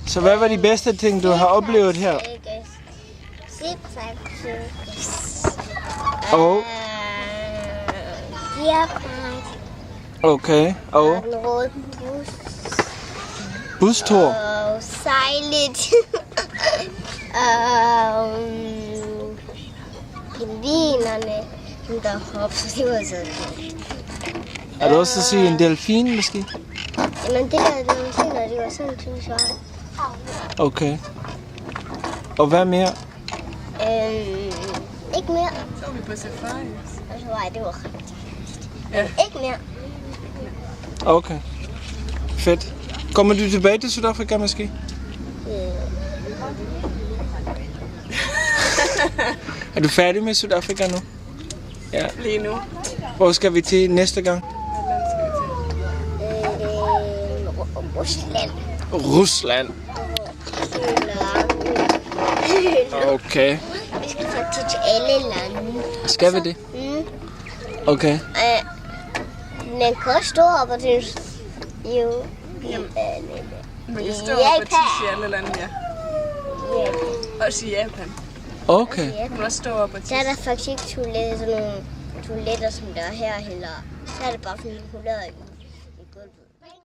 Så hvad var de bedste ting, du har oplevet her? Og? Okay, og? Den røde bus. Bustur? Og sejlet. Pingvinerne, der hopper, så det var så godt. Er du også at sige en delfin måske? Jamen det der delfiner, det var sådan 20 svar. Okay. Og hvad mere? Ikke mere. Så var vi på safari. Og så var det var rigtig. Ja. Ikke mere. Okay. Fedt. Kommer du tilbage til Sydafrika måske? Er du færdig med Sydafrika nu? Ja. Lige nu. Hvor skal vi til næste gang? Rusland. Rusland. Okay. Vi skal faktisk til alle lande. Skal vi det? Okay. Den kan også stå op og til Man kan stå op og tisse i alle lande, ja. Også i Japan. Okay. Man kan også stå op og tisse. Der er der faktisk ikke toiletter, sådan nogle toiletter, som der er her heller. Der er det bare sådan, hun lader